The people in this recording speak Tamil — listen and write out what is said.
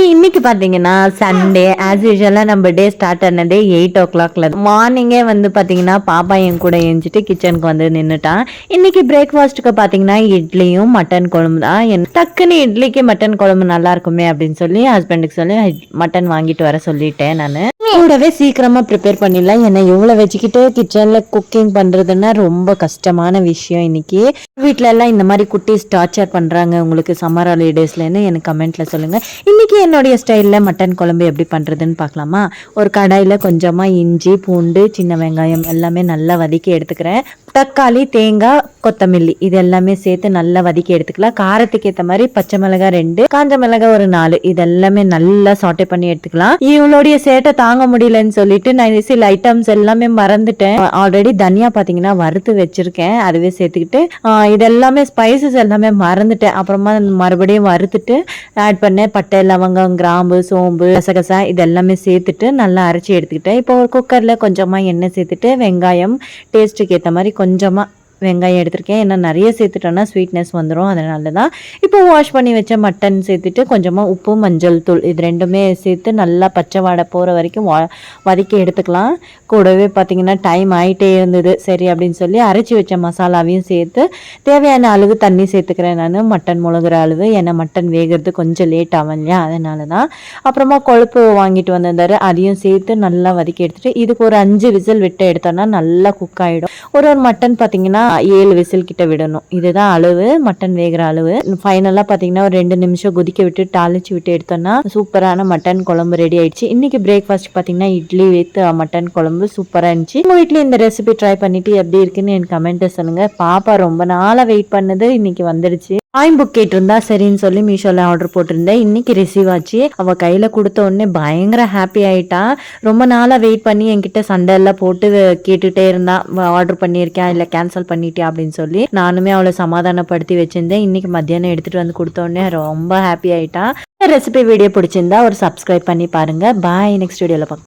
இன்னைக்கு பாத்தீங்கன்னா சண்டே ஆஸ் யூஷுவலா நம்ம டே ஸ்டார்ட் ஆனதே 8 o'clockல மார்னிங்கே வந்து பாத்தீங்கன்னா பாப்பா என் கூட எழுந்துட்டு கிச்சனுக்கு வந்து நின்னுட்டான். இன்னைக்கு பிரேக்ஃபாஸ்ட்டுக்கு பாத்தீங்கன்னா இட்லியும் மட்டன் குழம்பு தான். டக்குன்னு இட்லிக்கு மட்டன் குழம்பு நல்லா இருக்குமே அப்படின்னு சொல்லி ஹஸ்பண்டுக்கு சொல்லி மட்டன் வாங்கிட்டு வர சொல்லிட்டேன் நான். கூடவே சீக்கிரமா ப்ரிப்பேர் பண்ணிடலாம். ஏன்னா இவ்வளோ வச்சுக்கிட்டு கிச்சன்ல குக்கிங் பண்றதுன்னா ரொம்ப கஷ்டமான விஷயம். இன்னைக்கு வீட்டில எல்லாம் இந்த மாதிரி குட்டீஸ் டார்ச்சர் பண்றாங்க உங்களுக்கு சம்மர் ஹாலிடேஸ்லன்னு எனக்கு கமெண்ட்ல சொல்லுங்க. இன்னைக்கு என்னுடைய ஸ்டைலில் மட்டன் குழம்பு எப்படி பண்றதுன்னு பார்க்கலாமா? ஒரு கடாயில் கொஞ்சமா இஞ்சி பூண்டு சின்ன வெங்காயம் எல்லாமே நல்லா வதக்கி எடுத்துக்கிறேன். தக்காளி தேங்காய் கொத்தமல்லி இது எல்லாமே சேர்த்து நல்லா வதக்கி எடுத்துக்கலாம். காரத்துக்கு ஏற்ற மாதிரி பச்சை மிளகாய் 2 காஞ்ச மிளகாய் ஒரு 4 இது எல்லாமே நல்லா சாட்டே பண்ணி எடுத்துக்கலாம். இவளுடைய சேட்டை தாங்க முடியலன்னு சொல்லிட்டு நான் சில ஐட்டம்ஸ் எல்லாமே மறந்துட்டேன். ஆல்ரெடி தனியா பாத்தீங்கன்னா வறுத்து வச்சிருக்கேன், அதுவே சேர்த்துக்கிட்டு இது எல்லாமே ஸ்பைசஸ் எல்லாமே மறந்துட்டேன். அப்புறமா மறுபடியும் வறுத்துட்டு ஆட் பண்ணேன். பட்டை லவங்கம் கிராம்பு சோம்பு கசகசா இது எல்லாமே சேர்த்துட்டு நல்லா அரைச்சி எடுத்துக்கிட்டேன். இப்போ ஒரு குக்கர்ல கொஞ்சமா எண்ணெய் சேர்த்துட்டு வெங்காயம் டேஸ்ட்டுக்கு ஏற்ற மாதிரி கொஞ்சமா வெங்காயம் எடுத்திருக்கேன். ஏன்னா நிறைய சேர்த்துட்டோன்னா ஸ்வீட்னஸ் வந்துடும், அதனால தான். இப்போ வாஷ் பண்ணி வச்ச மட்டன் சேர்த்துட்டு கொஞ்சமாக உப்பு மஞ்சள் தூள் இது ரெண்டுமே சேர்த்து நல்லா பச்சை வாடை போகிற வரைக்கும் வதக்கி எடுத்துக்கலாம். கூடவே பார்த்திங்கன்னா டைம் ஆகிட்டே இருந்தது. சரி அப்படின்னு சொல்லி அரைச்சி வச்ச மசாலாவையும் சேர்த்து தேவையான அளவு தண்ணி சேர்த்துக்கிறேன் நான், மட்டன் முழுகிற அளவு. ஏன்னா மட்டன் வேகிறது கொஞ்சம் லேட் ஆகும் இல்லையா, அதனால தான். அப்புறமா கொழுப்பு வாங்கிட்டு வந்திருந்தாரு, அதையும் சேர்த்து நல்லா வதக்கி எடுத்துகிட்டு இதுக்கு ஒரு 5 விசில் விட்டு எடுத்தோன்னா நல்லா குக் ஆகிடும். ஒரு மட்டன் பார்த்திங்கன்னா 7 விசில் கிட்ட விடணும். இதுதான் அளவு, மட்டன் வேகிற அளவு. ஃபைனலாக பார்த்தீங்கன்னா ஒரு 2 நிமிஷம் கொதிக்க விட்டு தாளிச்சு விட்டு எடுத்தோம்னா சூப்பரான மட்டன் குழம்பு ரெடி ஆயிடுச்சு. இன்னைக்கு பிரேக்ஃபாஸ்ட் பார்த்தீங்கன்னா இட்லி வித் மட்டன் குழம்பு சூப்பராக இருந்துச்சு. உங்கள் வீட்டில் இந்த ரெசிபி ட்ரை பண்ணிட்டு எப்படி இருக்குன்னு எனக்கு கமெண்ட்டை சொல்லுங்க. பாப்பா ரொம்ப நாளாக வெயிட் பண்ணது இன்னைக்கு வந்துடுச்சு. டைம் புக் கேட்டிருந்தா சரின்னு சொல்லி மீஷோவில் ஆர்டர் போட்டிருந்தேன். இன்னைக்கு ரிசீவ் ஆச்சு. அவள் கையில் கொடுத்த உடனே பயங்கர ஹாப்பி ஆயிட்டா. ரொம்ப நாளாக வெயிட் பண்ணி என்கிட்ட சண்டை எல்லாம் போட்டு கேட்டுகிட்டே இருந்தான், ஆர்டர் பண்ணியிருக்கேன் இல்லை கேன்சல் பண்ணிட்டியா அப்படின்னு சொல்லி. நானுமே அவளை சமாதானப்படுத்தி வச்சிருந்தேன். இன்னைக்கு மத்தியானம் எடுத்துகிட்டு வந்து கொடுத்த உடனே ரொம்ப ஹாப்பி ஆயிட்டா. ரெசிபி வீடியோ பிடிச்சிருந்தா ஒரு சப்ஸ்கிரைப் பண்ணி பாருங்க. பாய், நெக்ஸ்ட் வீடியோவில் பார்க்கலாம்.